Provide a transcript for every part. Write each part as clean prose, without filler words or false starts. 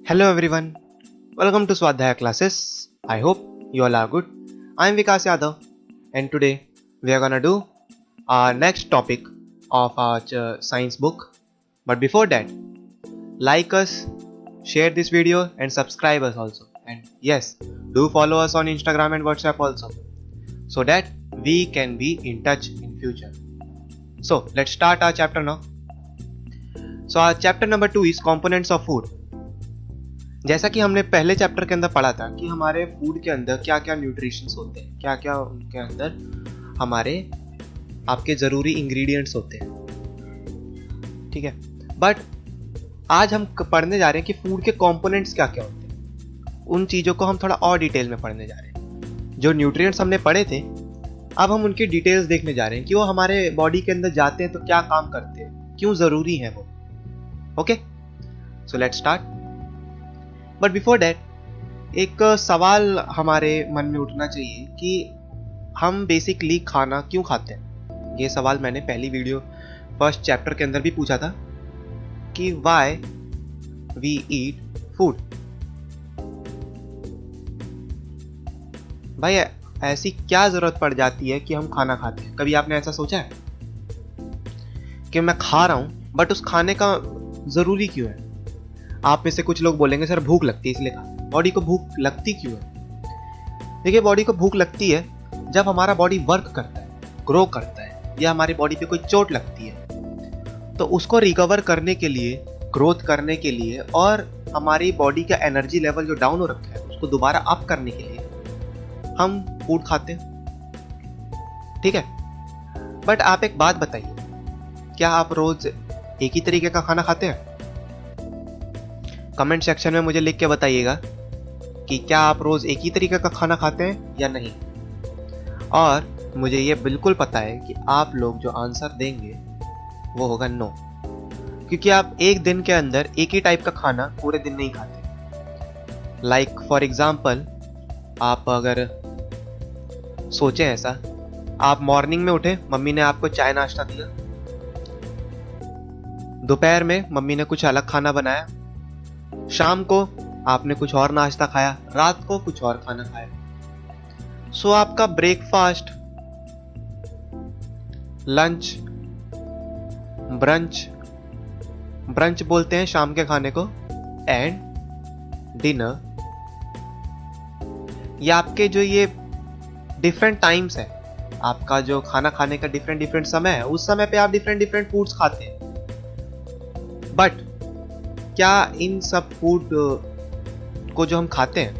Hello everyone, welcome to Swadhyaya classes. I hope you all are good. I am Vikas Yadav and today we are gonna do our next topic of our science book. But before that, like us, share this video and subscribe us also. And yes, do follow us on Instagram and WhatsApp also so that we can be in touch in future. So let's start our chapter now. So our chapter number 2 is components of food. जैसा कि हमने पहले chapter के अंदर पढ़ा था कि हमारे फूड के अंदर क्या क्या न्यूट्रिशंस होते हैं, क्या क्या उनके अंदर हमारे आपके ज़रूरी इंग्रेडिएंट्स होते हैं, ठीक है। बट आज हम पढ़ने जा रहे हैं कि फूड के कंपोनेंट्स क्या क्या होते हैं। उन चीज़ों को हम थोड़ा और डिटेल में पढ़ने जा रहे हैं। जो न्यूट्रिएंट्स हमने पढ़े थे, अब हम उनकी डिटेल्स देखने जा रहे हैं कि वो हमारे बॉडी के अंदर जाते हैं तो क्या काम करते हैं, क्यों ज़रूरी है वो। Okay, so let's start. But before that एक सवाल हमारे मन में उठना चाहिए कि हम बेसिकली खाना क्यों खाते हैं। ये सवाल मैंने पहली वीडियो फर्स्ट चैप्टर के अंदर भी पूछा था कि व्हाई वी ईट फूड। भाई ऐसी क्या जरूरत पड़ जाती है कि हम खाना खाते हैं? कभी आपने ऐसा सोचा है कि मैं खा रहा हूं बट उस खाने का जरूरी क्यों है? आप में से कुछ लोग बोलेंगे सर भूख लगती है इसलिए खा। बॉडी को भूख लगती क्यों है? देखिए, बॉडी को भूख लगती है जब हमारा बॉडी वर्क करता है, ग्रो करता है, या हमारी बॉडी पे कोई चोट लगती है तो उसको रिकवर करने के लिए, ग्रोथ करने के लिए और हमारी बॉडी का एनर्जी लेवल जो डाउन हो रखा है उसको दोबारा अप करने के लिए हम फूड खाते हैं, ठीक है। बट आप एक बात बताइए, क्या आप रोज एक ही तरीके का खाना खाते हैं? कमेंट सेक्शन में मुझे लिख के बताइएगा कि क्या आप रोज एक ही तरीके का खाना खाते हैं या नहीं। और मुझे ये बिल्कुल पता है कि आप लोग जो आंसर देंगे वो होगा नो, क्योंकि आप एक दिन के अंदर एक ही टाइप का खाना पूरे दिन नहीं खाते। लाइक फॉर एग्जाम्पल, आप अगर सोचें ऐसा, आप मॉर्निंग में उठे, मम्मी ने आपको चाय नाश्ता दिया, दोपहर में मम्मी ने कुछ अलग खाना बनाया, शाम को आपने कुछ और नाश्ता खाया, रात को कुछ और खाना खाया। सो आपका ब्रेकफास्ट, लंच, ब्रंच बोलते हैं शाम के खाने को, एंड डिनर, ये आपके जो ये डिफरेंट टाइम्स है, आपका जो खाना खाने का डिफरेंट समय है, उस समय पे आप डिफरेंट फूड्स खाते हैं। बट क्या इन सब फूड को जो हम खाते हैं,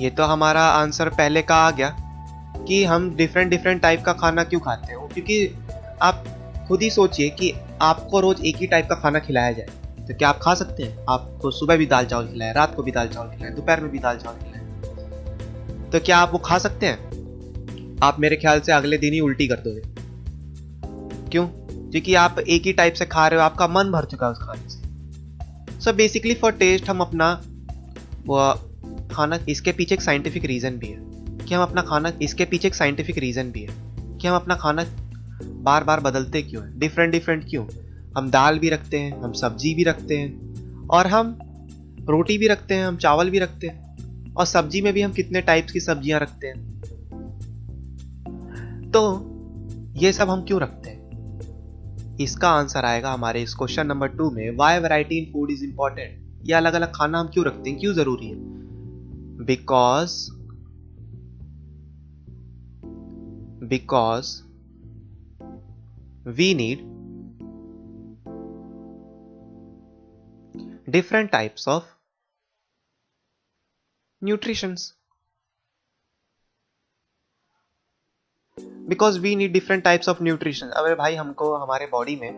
ये तो हमारा आंसर पहले का आ गया कि हम डिफरेंट टाइप का खाना क्यों खाते हैं। क्योंकि आप खुद ही सोचिए कि आपको रोज एक ही टाइप का खाना खिलाया जाए तो क्या आप खा सकते हैं? आपको सुबह भी दाल चावल खिलाए, रात को भी दाल चावल खिलाए, दोपहर में भी दाल चावल खिलाए, तो क्या आप वो खा सकते हैं? आप मेरे ख्याल से अगले दिन ही उल्टी कर दोगे। क्यों? क्योंकि आप एक ही टाइप से खा रहे हो, आपका मन भर चुका है उस खाने से। सो बेसिकली फॉर टेस्ट हम अपना वो खाना, इसके पीछे एक साइंटिफिक रीजन भी है कि हम अपना खाना, इसके पीछे एक साइंटिफिक रीजन भी है कि हम अपना खाना बार बार बदलते क्यों है, डिफरेंट क्यों। हम दाल भी रखते हैं, हम सब्जी भी रखते हैं, और हम रोटी भी रखते हैं, हम चावल भी रखते हैं, और सब्जी में भी हम कितने टाइप्स की सब्जियां रखते हैं। तो ये सब हम क्यों रखते हैं? इसका आंसर आएगा हमारे इस क्वेश्चन नंबर 2 में, why variety in food is important. ये अलग अलग खाना हम क्यों रखते हैं, क्यों जरूरी है? Because we need different types of nutritions. Because we need different types of nutrition. अरे भाई, हमको हमारे बॉडी में,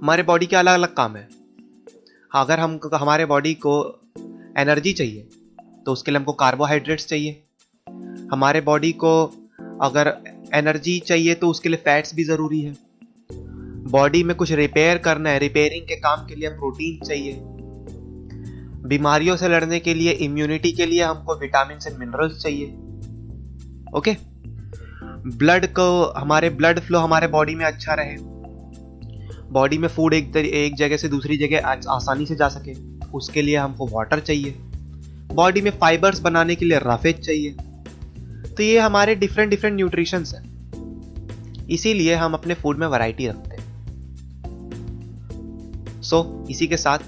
हमारे बॉडी के अलग अलग काम है। अगर हम हमारे बॉडी को एनर्जी चाहिए तो उसके लिए हमको कार्बोहाइड्रेट्स चाहिए। हमारे बॉडी को अगर एनर्जी चाहिए तो उसके लिए फैट्स भी जरूरी है। बॉडी में कुछ रिपेयर करना है, रिपेयरिंग के काम के लिए प्रोटीन चाहिए। बीमारियों से लड़ने के लिए, इम्यूनिटी के लिए हमको विटामिन एंड मिनरल्स चाहिए। ओके, ब्लड को, हमारे ब्लड फ्लो हमारे बॉडी में अच्छा रहे, बॉडी में फूड एक जगह से दूसरी जगह आसानी से जा सके, उसके लिए हमको वाटर चाहिए, बॉडी में फाइबर्स बनाने के लिए रफेज चाहिए। तो ये हमारे डिफरेंट डिफरेंट न्यूट्रिशंस हैं, इसीलिए हम अपने फूड में वैरायटी रखते हैं। इसी के साथ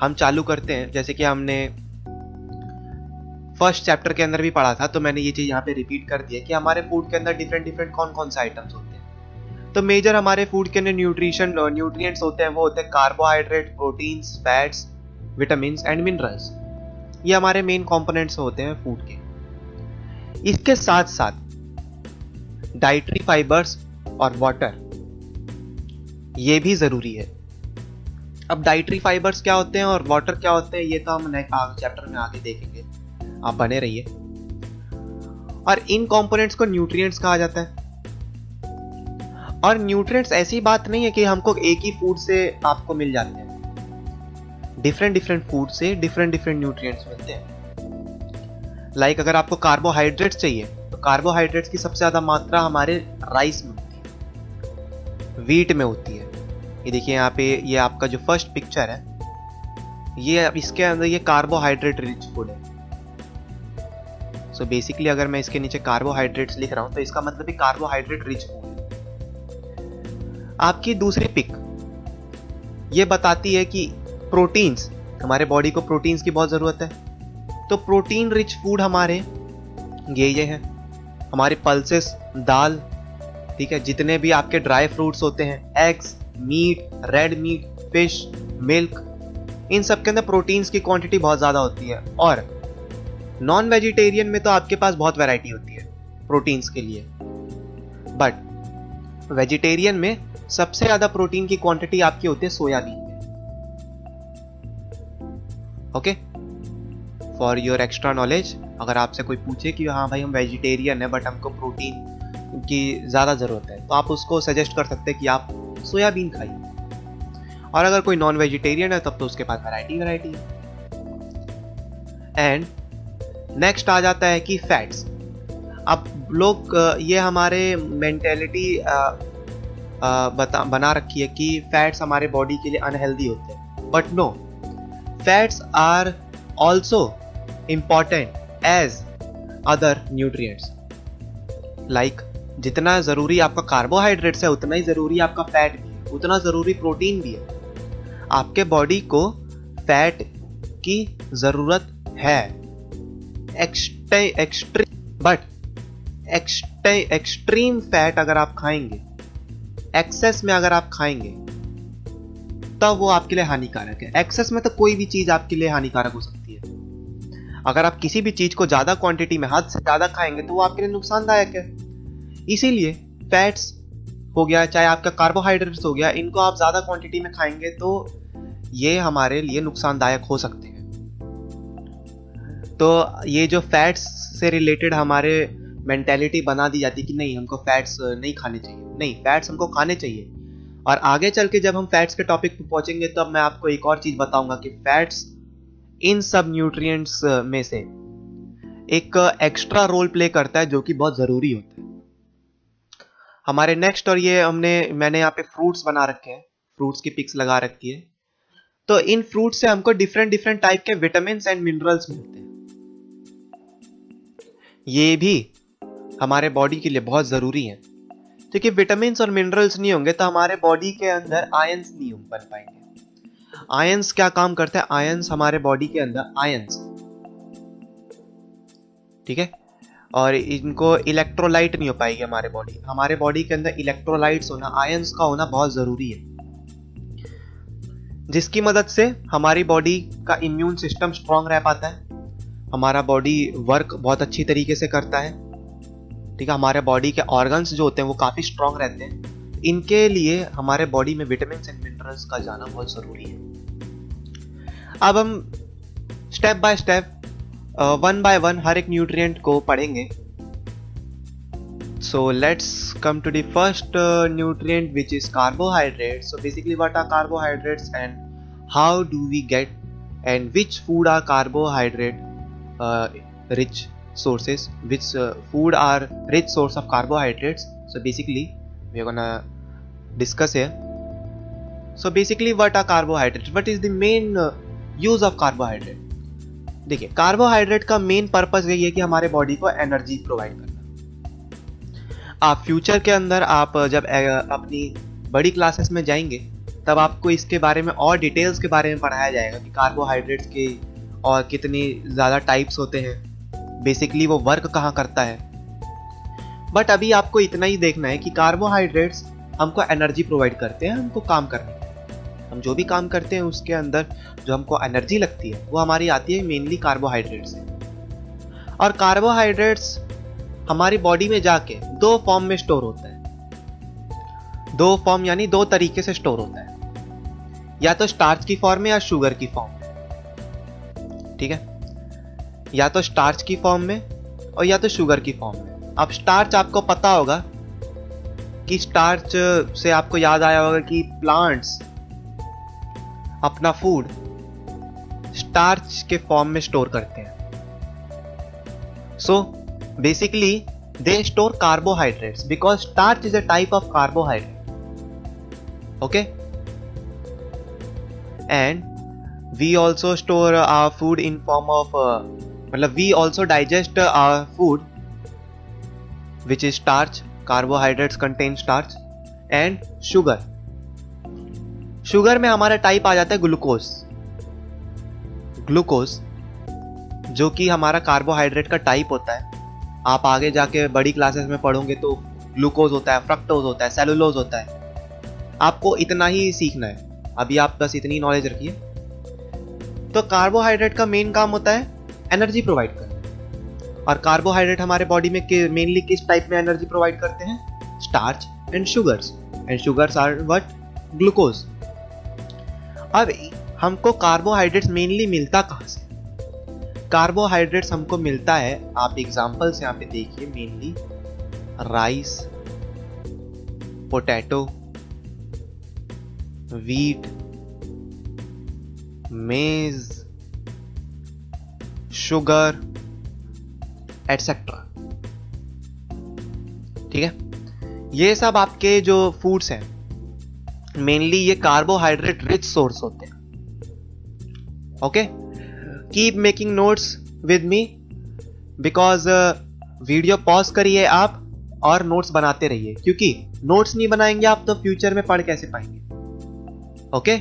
हम चालू करते हैं। जैसे कि हमने फर्स्ट चैप्टर के अंदर भी पढ़ा था, तो मैंने ये चीज यहाँ पे रिपीट कर दी है कि हमारे फूड के अंदर डिफरेंट डिफरेंट कौन कौन से आइटम्स होते हैं। तो मेजर हमारे फूड के अंदर न्यूट्रिएंट्स होते हैं, वो होते हैं carbohydrate, proteins, fats, vitamins and minerals. ये हमारे मेन कंपोनेंट्स होते हैं फूड के। इसके साथ साथ डाइटरी फाइबर्स और वाटर ये भी जरूरी है। अब डाइटरी फाइबर्स क्या होते हैं और वाटर क्या होते हैं, ये तो हम नेक्स्ट चैप्टर में आगे देखेंगे, आप बने रहिए। और इन कंपोनेंट्स को न्यूट्रिएंट्स कहा जाता है। और न्यूट्रिएंट्स ऐसी बात नहीं है कि हमको एक ही फूड से आपको मिल जाते हैं, डिफरेंट डिफरेंट फूड से डिफरेंट डिफरेंट न्यूट्रिएंट्स मिलते हैं। लाइक अगर आपको कार्बोहाइड्रेट्स चाहिए तो कार्बोहाइड्रेट्स की सबसे ज्यादा मात्रा हमारे राइस में होती है, व्हीट में होती है। ये देखिए यहाँ पे, ये आपका जो फर्स्ट पिक्चर है, ये इसके अंदर ये कार्बोहाइड्रेट रिच फूड है। सो बेसिकली अगर मैं इसके नीचे कार्बोहाइड्रेट्स लिख रहा हूं तो इसका मतलब है कार्बोहाइड्रेट रिच फूड है। आपकी दूसरी पिक ये बताती है कि प्रोटीन्स, हमारे बॉडी को प्रोटीन्स की बहुत जरूरत है। तो प्रोटीन रिच फूड हमारे ये हैं, हमारे पल्सेस, दाल, ठीक है, जितने भी आपके ड्राई फ्रूट्स होते हैं, eggs, meat, red meat, fish, milk, इन सब के अंदर प्रोटीन्स की क्वांटिटी बहुत ज्यादा होती है। और नॉन वेजिटेरियन में तो आपके पास बहुत वैरायटी होती है प्रोटीन्स के लिए, बट वेजिटेरियन में सबसे ज्यादा प्रोटीन की क्वांटिटी आपकी होती है सोयाबीन में। Okay, for your extra knowledge, अगर आपसे कोई पूछे कि हाँ भाई हम वेजिटेरियन है बट हमको प्रोटीन की ज्यादा जरूरत है, तो आप उसको सजेस्ट कर सकते हैं कि आप सोयाबीन खाइए। और अगर कोई नॉन वेजिटेरियन है तब तो उसके पास वैरायटी है। एंड नेक्स्ट आ जाता है कि फैट्स। अब लोग ये हमारे मेंटेलिटी बना रखी है कि फैट्स हमारे बॉडी के लिए अनहेल्दी होते हैं, but no, fats are also important as other nutrients. Like जितना जरूरी आपका कार्बोहाइड्रेट्स है उतना ही जरूरी आपका फैट भी है, उतना जरूरी प्रोटीन भी है। आपके बॉडी को फैट की जरूरत है, एक्सट्रीम फैट अगर आप खाएंगे, एक्सेस में अगर आप खाएंगे तब वो आपके लिए हानिकारक है। एक्सेस में तो कोई भी चीज आपके लिए हानिकारक हो सकती है। अगर आप किसी भी चीज को ज्यादा क्वांटिटी में, हद से ज्यादा खाएंगे तो वो आपके लिए नुकसानदायक है। इसीलिए फैट्स हो गया, चाहे आपका कार्बोहाइड्रेट्स हो गया, इनको आप ज्यादा क्वांटिटी में खाएंगे तो ये हमारे लिए नुकसानदायक हो सकते हैं। तो ये जो फैट्स से रिलेटेड हमारे मेंटेलिटी बना दी जाती कि नहीं, हमको फैट्स नहीं खाने चाहिए। नहीं, फैट्स हमको खाने चाहिए। और आगे चल के जब हम फैट्स के टॉपिक पे पहुंचेंगे तब मैं आपको एक और चीज बताऊंगा कि फैट्स इन सब न्यूट्रिएंट्स में से एक एक्स्ट्रा रोल प्ले करता है जो कि बहुत जरूरी होता है हमारे नेक्स्ट। और ये मैंने यहाँ पे फ्रूट्स बना रखे हैं, फ्रूट्स की पिक्स लगा रखी है। तो इन फ्रूट्स से हमको डिफरेंट डिफरेंट टाइप के विटामिन एंड मिनरल्स मिलते हैं। ये भी हमारे बॉडी के लिए बहुत जरूरी है, क्योंकि विटामिन और मिनरल्स नहीं होंगे तो हमारे बॉडी के अंदर आयंस नहीं बन पाएंगे। आयंस क्या काम करते हैं? आयंस हमारे बॉडी के अंदर आयंस, ठीक है, और इनको इलेक्ट्रोलाइट नहीं हो पाएगी हमारे बॉडी के अंदर इलेक्ट्रोलाइट्स होना, आयंस का होना बहुत जरूरी है, जिसकी मदद से हमारी बॉडी का इम्यून सिस्टम स्ट्रांग रह पाता है, हमारा बॉडी वर्क बहुत अच्छी तरीके से करता है, ठीक है, हमारे बॉडी के ऑर्गन्स जो होते हैं वो काफी स्ट्रांग रहते हैं। इनके लिए हमारे बॉडी में विटामिन एंड मिनरल्स का जाना बहुत जरूरी है। अब हम step by step, one by one हर एक न्यूट्रिएंट को पढ़ेंगे। So let's come to the first nutrient, which is carbohydrates. So basically what are carbohydrates and how do we get, and which food are carbohydrate rich sources, which food are rich source of carbohydrates. So basically we are gonna discuss here. So basically what are carbohydrates? What is the main use of carbohydrate. देखिए, carbohydrate का main purpose यही है कि हमारे body को energy provide करना। आप future के अंदर आप जब अपनी बड़ी क्लासेस में जाएंगे तब आपको इसके बारे में और डिटेल्स के बारे में पढ़ाया जाएगा कि कार्बोहाइड्रेट्स के और कितनी ज़्यादा टाइप्स होते हैं, बेसिकली वो वर्क कहाँ करता है। बट अभी आपको इतना ही देखना है कि कार्बोहाइड्रेट्स हमको एनर्जी प्रोवाइड करते हैं, हमको काम करने के। हम जो भी काम करते हैं उसके अंदर जो हमको एनर्जी लगती है वो हमारी आती है मेनली कार्बोहाइड्रेट से। और कार्बोहाइड्रेट्स हमारी बॉडी में जाके दो फॉर्म में स्टोर होता है। दो फॉर्म यानी दो तरीके से स्टोर होता है, या तो स्टार्च की फॉर्म में या शुगर की फॉर्म में। ठीक है, या तो स्टार्च की फॉर्म में और या तो शुगर की फॉर्म में। अब स्टार्च आपको पता होगा कि स्टार्च से आपको याद आया होगा कि प्लांट्स अपना फूड स्टार्च के फॉर्म में स्टोर करते हैं। So basically they store carbohydrates because starch is a type of carbohydrate. Okay, and we also store our food in form of मतलब we also digest our food which is starch. Carbohydrates contain starch and sugar. Sugar में हमारा type आ जाता है glucose. Glucose जो कि हमारा carbohydrate का type होता है। आप आगे जाके बड़ी क्लासेस में पढ़ोगे तो ग्लूकोज होता है, फ्रक्टोज होता है, सेलुलोज होता है। आपको इतना ही सीखना है, अभी आप बस इतनी नॉलेज रखिए। तो कार्बोहाइड्रेट का मेन काम होता है एनर्जी प्रोवाइड करना। और कार्बोहाइड्रेट हमारे बॉडी में मेनली किस टाइप में एनर्जी प्रोवाइड करते हैं? Starch and sugars are what? Glucose. अब हमको कार्बोहाइड्रेट्स मेनली मिलता कहां से? कार्बोहाइड्रेट्स हमको मिलता है, आप एग्जांपल्स यहां पे देखिए, मेनली राइस, पोटैटो, वीट, मेज, शुगर एटसेट्रा। ठीक है, ये सब आपके जो फूड्स हैं मेनली ये कार्बोहाइड्रेट रिच सोर्स होते हैं। Okay, keep making notes with me because video pause करिए आप और नोट्स बनाते रहिए, क्योंकि नोट्स नहीं बनाएंगे आप तो फ्यूचर में पढ़ कैसे पाएंगे। Okay,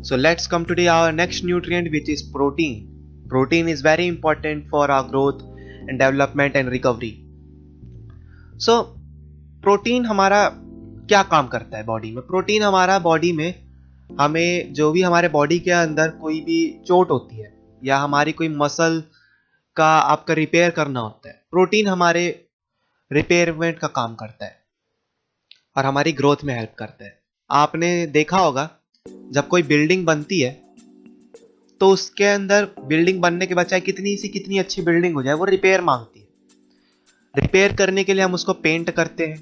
so let's come today our next nutrient which is protein. Protein is very important for our growth and development and recovery. So, protein हमारा क्या काम करता है बॉडी में? प्रोटीन हमारा बॉडी में, हमें जो भी हमारे बॉडी के अंदर कोई भी चोट होती है या हमारी कोई मसल का आपका रिपेयर करना होता है, प्रोटीन हमारे रिपेयरमेंट का काम करता है और हमारी ग्रोथ में हेल्प करता है। आपने देखा होगा जब कोई बिल्डिंग बनती है तो उसके अंदर बिल्डिंग बनने के बजाय कितनी अच्छी बिल्डिंग हो जाए वो रिपेयर मांगती है। रिपेयर करने के लिए हम उसको पेंट करते हैं,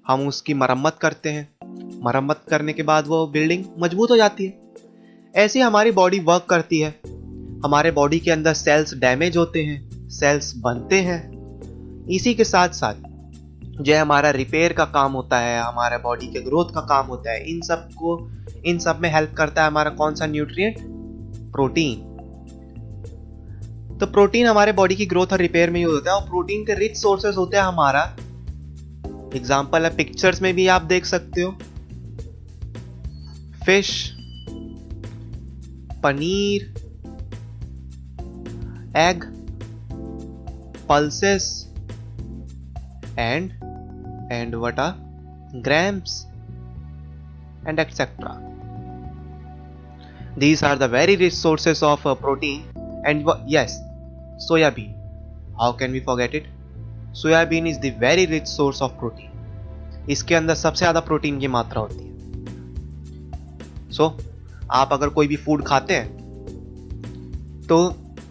हम उसकी मरम्मत करते हैं, मरम्मत करने के बाद वो बिल्डिंग मजबूत हो जाती है। ऐसे हमारी बॉडी वर्क करती है। हमारे बॉडी के अंदर सेल्स डैमेज होते हैं, सेल्स बनते हैं। इसी के साथ साथ जो हमारा रिपेयर का काम होता है, हमारे बॉडी के ग्रोथ का काम होता है, इन सब में हेल्प करता है हमारा कौन सा न्यूट्रिएंट? प्रोटीन। तो प्रोटीन हमारे बॉडी की ग्रोथ और रिपेयर में यूज होता है और प्रोटीन के रिच सोर्सेस होते हैं हमारा। एग्जांपल है, पिक्चर्स में भी आप देख सकते हो, fish, paneer, egg, pulses and what are grams and etc. These are the very rich sources of protein. And yes, soya bean, how can we forget it? Soya bean is the very rich source of protein. इसके अंदर सबसे ज्यादा protein की मात्रा होती है। आप अगर कोई भी फूड खाते हैं तो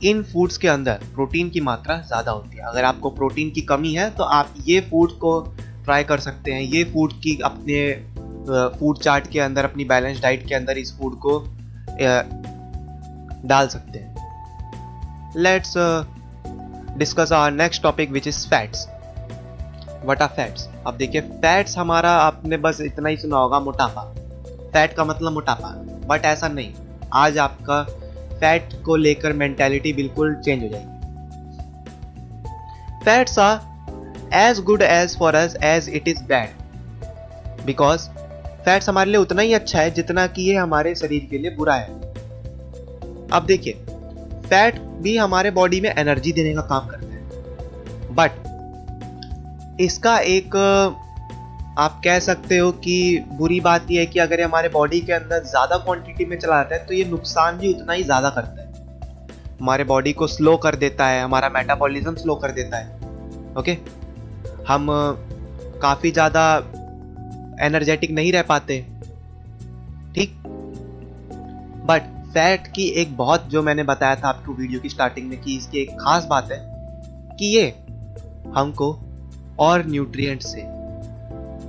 इन फूड्स के अंदर प्रोटीन की मात्रा ज्यादा होती है। अगर आपको प्रोटीन की कमी है तो आप ये फूड को ट्राई कर सकते हैं, ये फूड की अपने फूड चार्ट के अंदर, अपनी बैलेंस डाइट के अंदर इस फूड को डाल सकते हैं। Let's discuss our next topic which is fats. What are fats? अब देखिए, फैट्स हमारा, आपने बस इतना ही सुना होगा, मोटापा। फैट का मतलब मोटापा, बट ऐसा नहीं। आज आपका फैट को लेकर मेंटालिटी बिल्कुल चेंज हो जाएगी। Fats are as good as for us as it is bad, because fats हमारे लिए उतना ही अच्छा है जितना कि ये हमारे शरीर के लिए बुरा है। अब देखिए, फैट भी हमारे बॉडी में एनर्जी देने का काम करता है, बट इसका एक आप कह सकते हो कि बुरी बात यह है कि अगर ये हमारे बॉडी के अंदर ज्यादा क्वांटिटी में चला जाता है तो ये नुकसान भी उतना ही ज्यादा करता है। हमारे बॉडी को स्लो कर देता है, हमारा मेटाबॉलिज्म स्लो कर देता है। ओके, हम काफी ज्यादा एनर्जेटिक नहीं रह पाते, ठीक। बट फैट की एक बहुत, जो मैंने बताया था आपको वीडियो की स्टार्टिंग में, कि इसकी एक खास बात है कि ये हमको और न्यूट्रिएंट्स से,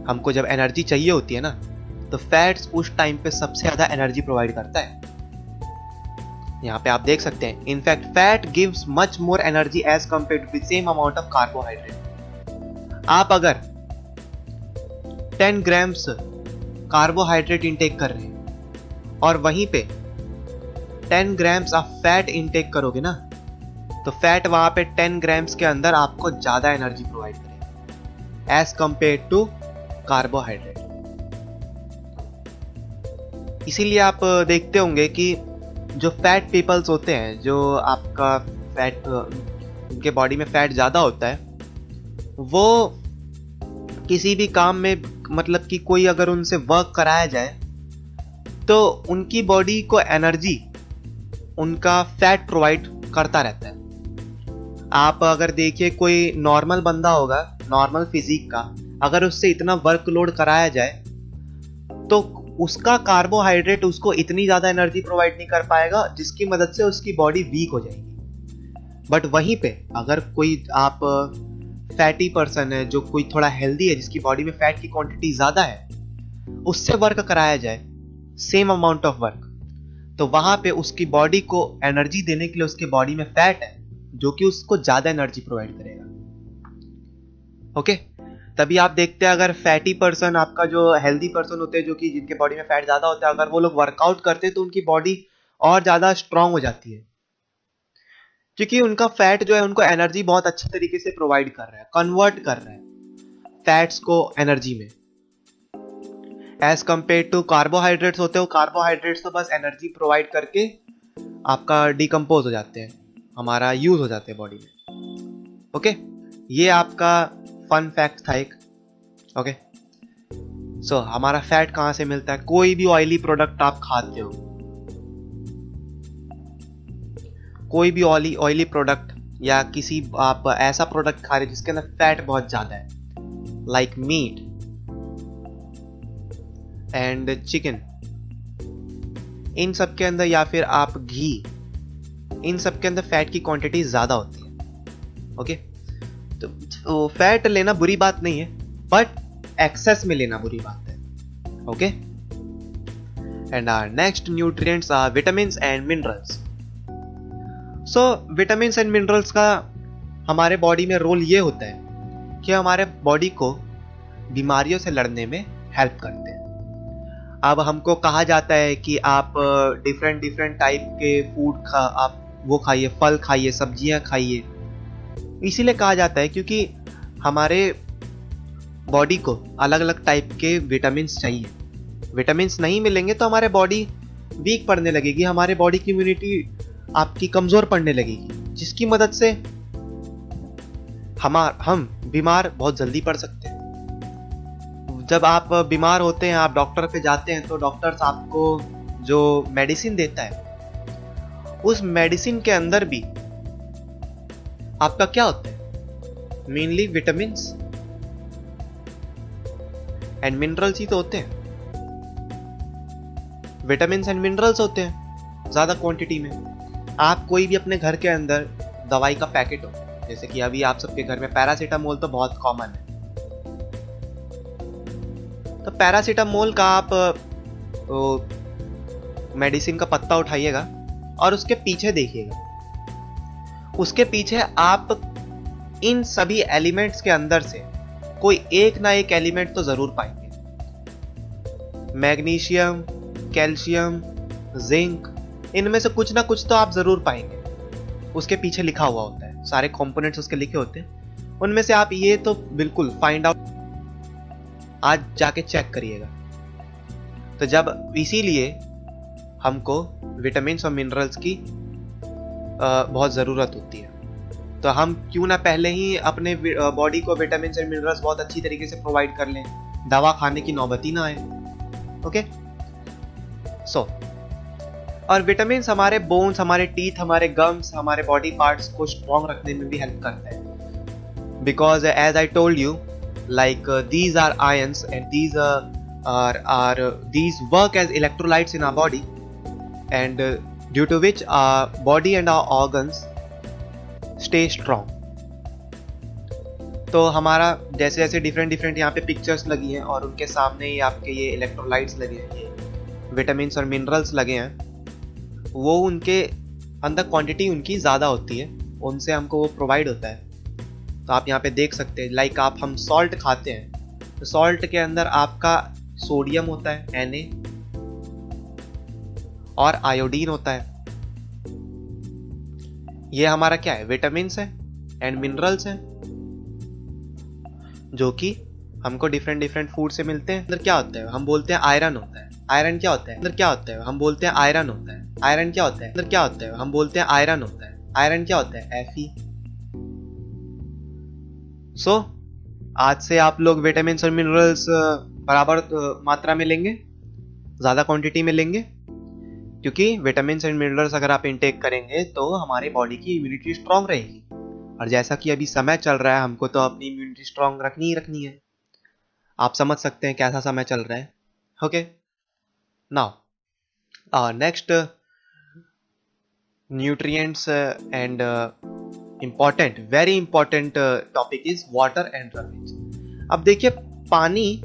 हमको जब एनर्जी चाहिए होती है ना, तो फैट्स उस टाइम पे सबसे ज्यादा एनर्जी प्रोवाइड करता है। यहाँ पे आप देख सकते हैं, in fact fat gives much more energy as compared with same amount of carbohydrate. आप अगर 10 ग्राम्स कार्बोहाइड्रेट इंटेक कर रहे हैं और वहीं पे 10 ग्राम्स ऑफ फैट इंटेक करोगे ना, तो फैट वहां पे 10 ग्राम्स के अंदर आपको ज्यादा एनर्जी प्रोवाइड करेगा एज कंपेयर टू कार्बोहाइड्रेट। इसीलिए आप देखते होंगे कि जो फैट पीपल्स होते हैं, जो आपका फैट, उनके बॉडी में फैट ज्यादा होता है, वो किसी भी काम में, मतलब कि कोई अगर उनसे वर्क कराया जाए तो उनकी बॉडी को एनर्जी उनका फैट प्रोवाइड करता रहता है। आप अगर देखिए, कोई नॉर्मल बंदा होगा, नॉर्मल फिजिक का, अगर उससे इतना वर्कलोड कराया जाए तो उसका कार्बोहाइड्रेट उसको इतनी ज्यादा एनर्जी प्रोवाइड नहीं कर पाएगा जिसकी मदद से उसकी बॉडी वीक हो जाएगी। बट वहीं पे अगर कोई आप फैटी पर्सन है, जो कोई थोड़ा हेल्दी है, जिसकी बॉडी में फैट की क्वांटिटी ज्यादा है, उससे वर्क कराया जाए सेम अमाउंट ऑफ वर्क, तो वहां पे उसकी बॉडी को एनर्जी देने के लिए उसके बॉडी में फैट है जो कि उसको ज्यादा एनर्जी प्रोवाइड करेगा। ओके, तभी आप देखते हैं, अगर फैटी पर्सन, आपका जो हेल्दी पर्सन होते हैं, जो कि जिनके बॉडी में फैट ज्यादा होता है, अगर वो लोग वर्कआउट करते हैं तो उनकी बॉडी और ज्यादा स्ट्रांग हो जाती है, क्योंकि उनका फैट जो है उनको एनर्जी बहुत अच्छी तरीके से प्रोवाइड कर रहा है, कन्वर्ट कर रहा है फैट्स को एनर्जी में। एज कंपेयर टू कार्बोहाइड्रेट्स होते हो, कार्बोहाइड्रेट्स तो बस एनर्जी प्रोवाइड करके आपका डिकम्पोज हो जाते हैं, हमारा यूज हो जाते हैं बॉडी में। ओके, ये आपका फन फैक्ट था एक। ओके, सो हमारा फैट कहां से मिलता है? कोई भी ऑयली प्रोडक्ट आप खाते हो, कोई भी ऑयली प्रोडक्ट, या किसी आप ऐसा प्रोडक्ट खा रहे जिसके अंदर फैट बहुत ज्यादा है, लाइक मीट एंड चिकन, इन सब के अंदर, या फिर आप घी, इन सब के अंदर फैट की क्वांटिटी ज्यादा होती है। ओके, तो फैट लेना बुरी बात नहीं है, बट एक्सेस में लेना बुरी बात है। Okay, and our next nutrients are vitamins and minerals. So vitamins and minerals का हमारे बॉडी में रोल ये होता है कि हमारे बॉडी को बीमारियों से लड़ने में हेल्प करते हैं। अब हमको कहा जाता है कि आप डिफरेंट टाइप के फूड आप वो खाइए, फल खाइए, सब्जियां खाइए। इसीलिए कहा जाता है क्योंकि हमारे बॉडी को अलग अलग टाइप के विटामिन्स चाहिए। विटामिन्स नहीं मिलेंगे तो हमारे बॉडी वीक पड़ने लगेगी, हमारे बॉडी की इम्यूनिटी आपकी कमजोर पड़ने लगेगी, जिसकी मदद से हम बीमार बहुत जल्दी पड़ सकते हैं। जब आप बीमार होते हैं, आप डॉक्टर पे जाते हैं, तो डॉक्टर्स आपको जो मेडिसिन देता है, उस मेडिसिन के अंदर भी आपका क्या होता है? मेनली विटामिन्स एंड मिनरल्स ही तो होते हैं। विटामिन्स एंड मिनरल्स होते हैं ज्यादा क्वांटिटी में। आप कोई भी अपने घर के अंदर दवाई का पैकेट हो, जैसे कि अभी आप सबके घर में पैरासीटामोल तो बहुत कॉमन है, तो पैरासीटामोल का आप मेडिसिन का पत्ता उठाइएगा और उसके पीछे देखिएगा, उसके पीछे आप इन सभी एलिमेंट्स के अंदर से कोई एक ना एक एलिमेंट तो जरूर पाएंगे। मैग्नीशियम, कैल्शियम, जिंक, इनमें से कुछ ना कुछ तो आप जरूर पाएंगे, उसके पीछे लिखा हुआ होता है, सारे कंपोनेंट्स उसके लिखे होते हैं, उनमें से आप ये तो बिल्कुल फाइंड आउट आज जाके चेक करिएगा। तो जब इसीलिए हमको विटामिन और मिनरल्स की बहुत ज़रूरत होती है, तो हम क्यों ना पहले ही अपने बॉडी को विटामिन और मिनरल्स बहुत अच्छी तरीके से प्रोवाइड कर लें, दवा खाने की नौबत ही ना आए। ओके सो और विटामिन हमारे बोन्स, हमारे टीथ, हमारे गम्स, हमारे बॉडी पार्ट्स को स्ट्रॉन्ग रखने में भी हेल्प करते हैं, because as I told you like these are ions and these these work as electrolytes in our body, and due to which our body and our organs stay strong. तो हमारा जैसे जैसे different यहाँ पे pictures लगी हैं और उनके सामने ही आपके ये इलेक्ट्रोलाइट्स लगे हैं, ये विटामिन और मिनरल्स लगे हैं, वो उनके अंदर क्वांटिटी उनकी ज़्यादा होती है, उनसे हमको वो प्रोवाइड होता है। तो आप यहाँ पे देख सकते हैं, लाइक हम सॉल्ट खाते हैं, तो सॉल्ट के अंदर आपका सोडियम होता है Na और आयोडीन होता है। ये हमारा क्या है, विटामिन है एंड मिनरल्स हैं, जो कि हमको डिफरेंट फूड से मिलते हैं। अंदर क्या होता है, हम बोलते हैं आयरन होता है। आयरन क्या होता है, अंदर क्या होता है, हम बोलते हैं आयरन होता है। आयरन क्या होता है, अंदर क्या होता है, हम बोलते हैं आयरन होता है। आयरन क्या होता है, Fe। सो आज से आप लोग विटामिन और मिनरल्स बराबर मात्रा में लेंगे, ज़्यादा क्वांटिटी में लेंगे, क्योंकि विटामिन एंड मिनरल्स अगर आप इनटेक करेंगे तो हमारी बॉडी की इम्यूनिटी स्ट्रांग रहेगी। और जैसा कि अभी समय चल रहा है, हमको तो अपनी इम्यूनिटी स्ट्रांग रखनी ही रखनी है। आप समझ सकते हैं कैसा समय चल रहा है। Okay now next nutrients and important, very important topic is water and roughage। अब देखिए, पानी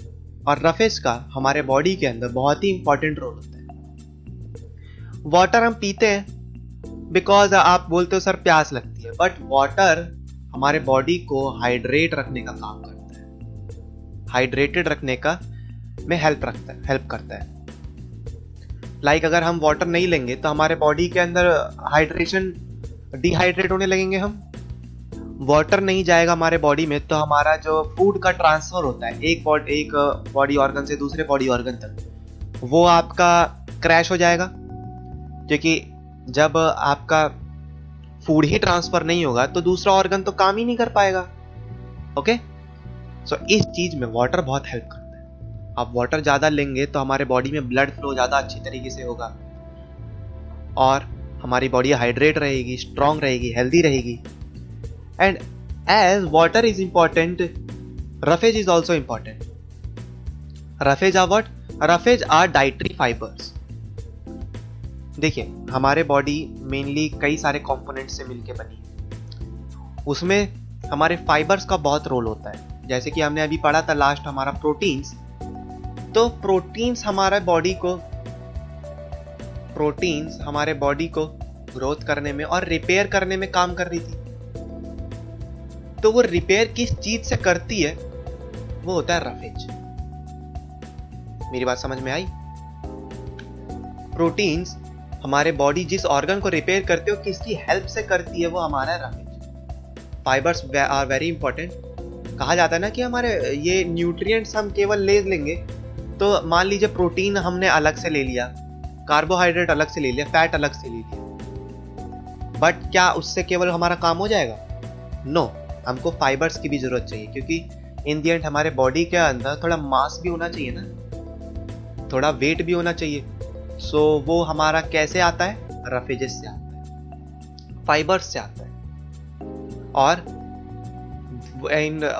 और रफेज का हमारे बॉडी के अंदर बहुत ही इंपॉर्टेंट रोल होता है। वाटर हम पीते हैं बिकॉज आप बोलते हो सर प्यास लगती है, बट वाटर हमारे बॉडी को हाइड्रेट रखने का काम करता है, हाइड्रेटेड रखने का में हेल्प करता है। लाइक अगर हम वाटर नहीं लेंगे तो हमारे बॉडी के अंदर हाइड्रेशन, डिहाइड्रेट होने लगेंगे हम। वाटर नहीं जाएगा हमारे बॉडी में तो हमारा जो फूड का ट्रांसफर होता है एक बॉडी ऑर्गन से दूसरे बॉडी ऑर्गन तक, वो आपका क्रैश हो जाएगा, क्योंकि जब आपका फूड ही ट्रांसफर नहीं होगा तो दूसरा ऑर्गन तो काम ही नहीं कर पाएगा। ओके सो इस चीज में वाटर बहुत हेल्प करता है। आप वाटर ज्यादा लेंगे तो हमारे बॉडी में ब्लड फ्लो ज्यादा अच्छी तरीके से होगा और हमारी बॉडी हाइड्रेट रहेगी, स्ट्रांग रहेगी, हेल्दी रहेगी। And as water is important, roughage is also important. Roughage are what? Roughage are dietary fibres. देखिए, हमारे बॉडी मेनली कई सारे कंपोनेंट से मिलके बनी है, उसमें हमारे फाइबर्स का बहुत रोल होता है। जैसे कि हमने अभी पढ़ा था लास्ट, हमारा प्रोटीन्स, तो प्रोटीन्स हमारे बॉडी को ग्रोथ करने में और रिपेयर करने में काम कर रही थी। तो वो रिपेयर किस चीज से करती है, वो होता है रफेज। मेरी बात समझ में आई? प्रोटीन्स हमारे बॉडी जिस ऑर्गन को रिपेयर करते हो, किसकी हेल्प से करती है, वो हमारा roughage. Fibres are very important. कहा जाता है ना कि हमारे ये न्यूट्रिएंट्स हम केवल ले लेंगे, तो मान लीजिए प्रोटीन हमने अलग से ले लिया, कार्बोहाइड्रेट अलग से ले लिया, फैट अलग से ले लिया, बट क्या उससे केवल हमारा काम हो जाएगा? नो, हमको फाइबर्स की भी जरूरत चाहिए, क्योंकि इन दी एंड हमारे बॉडी के अंदर थोड़ा मास भी होना चाहिए ना, थोड़ा वेट भी होना चाहिए। सो वो हमारा कैसे आता है? रफेजेस से आता है, फाइबर्स से आता है।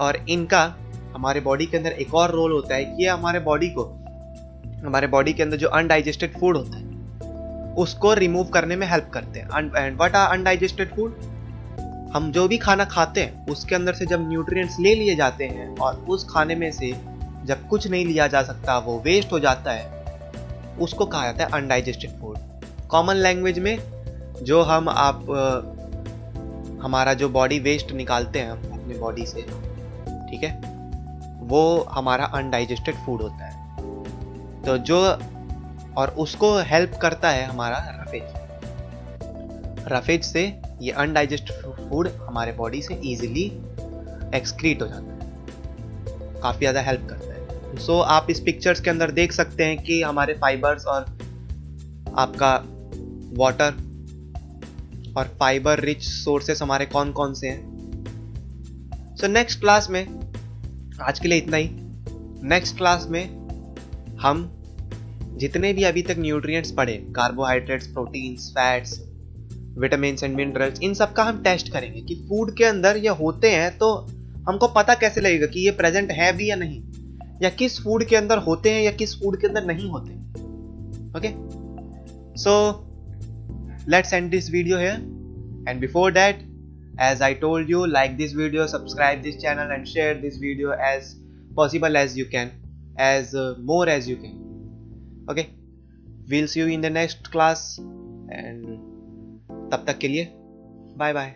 और इनका हमारे बॉडी के अंदर एक और रोल होता है कि ये हमारे बॉडी के अंदर जो अनडाइजेस्टेड फूड होता है उसको रिमूव करने में हेल्प करते हैं। And what are undigested food? हम जो भी खाना खाते हैं उसके अंदर से जब न्यूट्रिएंट्स ले लिए जाते हैं और उस खाने में से जब कुछ नहीं लिया जा सकता, वो वेस्ट हो जाता है, उसको कहा जाता है अनडाइजेस्टेड फूड। कॉमन लैंग्वेज में जो हमारा जो बॉडी वेस्ट निकालते हैं हम अपने बॉडी से, ठीक है, वो हमारा अनडाइजेस्टेड फूड होता है। तो जो और उसको हेल्प करता है हमारा रफेज। रफेज से ये अनडाइजेस्टेड फूड हमारे बॉडी से इजीली एक्सक्रीट हो जाता है, काफ़ी ज़्यादा हेल्प करता है। सो आप इस पिक्चर्स के अंदर देख सकते हैं कि हमारे फाइबर्स और आपका वाटर और फाइबर रिच सोर्सेस हमारे कौन कौन से हैं। सो नेक्स्ट क्लास में, आज के लिए इतना ही। नेक्स्ट क्लास में हम जितने भी अभी तक न्यूट्रिएंट्स पढ़े, carbohydrates, proteins, fats, vitamin and minerals, इन सब का हम टेस्ट करेंगे कि फूड के अंदर ये होते हैं तो हमको पता कैसे लगेगा कि ये प्रेजेंट है भी या नहीं, या किस फूड के अंदर होते हैं या किस फूड के अंदर नहीं होते। Okay, so let's end this video here, and before that, as I told you, like this video, subscribe this channel and share this video as possible as you can, as more as you can. Okay, we'll see you in the next class, and तब तक के लिए bye bye.